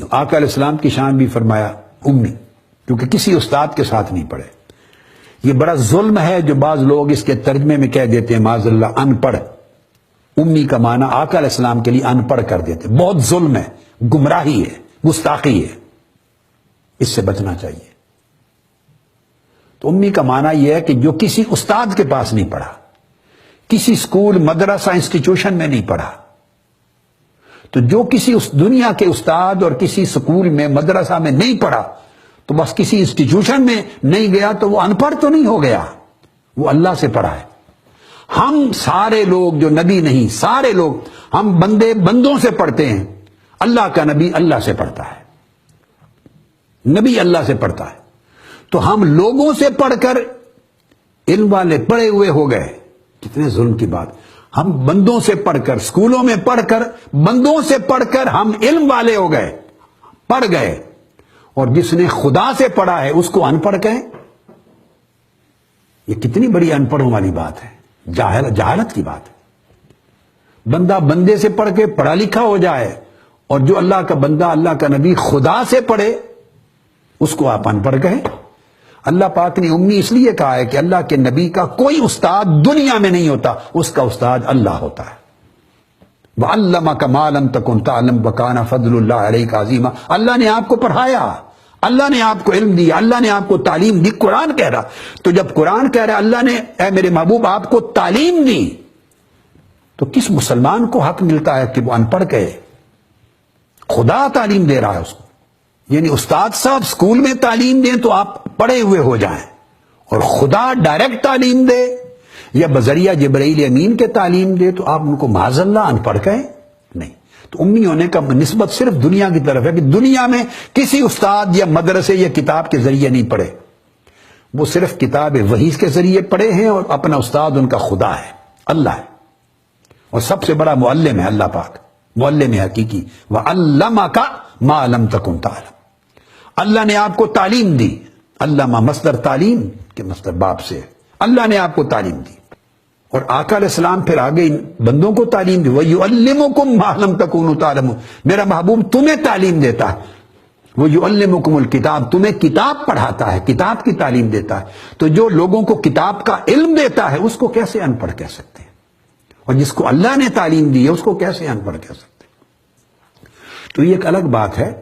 آقا علیہ السلام کی شان بھی فرمایا امی، کیونکہ کسی استاد کے ساتھ نہیں پڑھے۔ یہ بڑا ظلم ہے جو بعض لوگ اس کے ترجمے میں کہہ دیتے ہیں معاذ اللہ ان پڑھ، امی کا معنی آقا علیہ السلام کے لیے ان پڑھ کر دیتے۔ بہت ظلم ہے، گمراہی ہے، گستاخی ہے، اس سے بچنا چاہیے۔ تو امی کا معنی یہ ہے کہ جو کسی استاد کے پاس نہیں پڑھا، کسی اسکول، مدرسہ، انسٹیٹیوشن میں نہیں پڑھا، تو جو کسی اس دنیا کے استاد اور کسی اسکول میں، مدرسہ میں نہیں پڑھا، تو بس کسی انسٹیٹیوشن میں نہیں گیا تو وہ ان پڑھ تو نہیں ہو گیا، وہ اللہ سے پڑھا ہے۔ ہم سارے لوگ جو نبی نہیں، سارے لوگ ہم بندے بندوں سے پڑھتے ہیں، اللہ کا نبی اللہ سے پڑھتا ہے، نبی اللہ سے پڑھتا ہے۔ تو ہم لوگوں سے پڑھ کر علم والے پڑھے ہوئے ہو گئے، کتنے ظلم کی بات۔ ہم بندوں سے پڑھ کر، اسکولوں میں پڑھ کر، بندوں سے پڑھ کر ہم علم والے ہو گئے، پڑھ گئے، اور جس نے خدا سے پڑھا ہے اس کو ان پڑھ کہیں، یہ کتنی بڑی ان پڑھوں والی بات ہے، جہالت کی بات ہے۔ بندہ بندے سے پڑھ کے پڑھا لکھا ہو جائے، اور جو اللہ کا بندہ، اللہ کا نبی خدا سے پڑھے اس کو آپ ان پڑھ کہیں۔ اللہ پاک نے امی اس لیے کہا ہے کہ اللہ کے نبی کا کوئی استاد دنیا میں نہیں ہوتا، اس کا استاد اللہ ہوتا ہے۔ وَعَلَّمَكَ مَا لَمْ تَكُنْ تَعْلَمْ وَكَانَ فَضْلُ اللَّهِ عَلَيْكَ عَظِيمًا۔ اللہ نے آپ کو پڑھایا، اللہ نے آپ کو علم دیا، اللہ نے آپ کو تعلیم دی۔ قرآن کہہ رہا، تو جب قرآن کہہ رہا اللہ نے اے میرے محبوب آپ کو تعلیم دی، تو کس مسلمان کو حق ملتا ہے کہ وہ ان پڑھ کہے؟ خدا تعلیم دے رہا ہے اس کو، یعنی استاد صاحب اسکول میں تعلیم دیں تو آپ پڑھے ہوئے ہو جائیں، اور خدا ڈائریکٹ تعلیم دے یا بذریعہ جبرائیل امین کے تعلیم دے تو آپ ان کو معاذ اللہ ان پڑھ کہیں؟ نہیں۔ تو امی ہونے کا نسبت صرف دنیا کی طرف ہے کہ دنیا میں کسی استاد یا مدرسے یا کتاب کے ذریعے نہیں پڑھے، وہ صرف کتاب وحی کے ذریعے پڑھے ہیں، اور اپنا استاد ان کا خدا ہے، اللہ ہے، اور سب سے بڑا معلم ہے اللہ پاک، معلم حقیقی۔ وَعَلَّمَكَ مَا لَمْ تَكُنْ تَعْلَمْ۔ اللہ نے آپ کو تعلیم دی، علامہ مصدر تعلیم کے مصدر باپ سے، اللہ نے آپ کو تعلیم دی، اور آقا علیہ السلام پھر آگے ان بندوں کو تعلیم دی۔ وَيُعَلِّمُكُمْ مَا لَمْ تَكُونُوا تَعْلَمُونَ۔ میرا محبوب تمہیں تعلیم دیتا ہے، وَيُعَلِّمُكُمُ الْكِتَابَ، تمہیں کتاب پڑھاتا ہے، کتاب کی تعلیم دیتا ہے۔ تو جو لوگوں کو کتاب کا علم دیتا ہے اس کو کیسے ان پڑھ کہہ سکتے ہیں؟ اور جس کو اللہ نے تعلیم دی ہے اس کو کیسے ان پڑھ کہہ سکتے ہیں؟ تو یہ ایک الگ بات ہے۔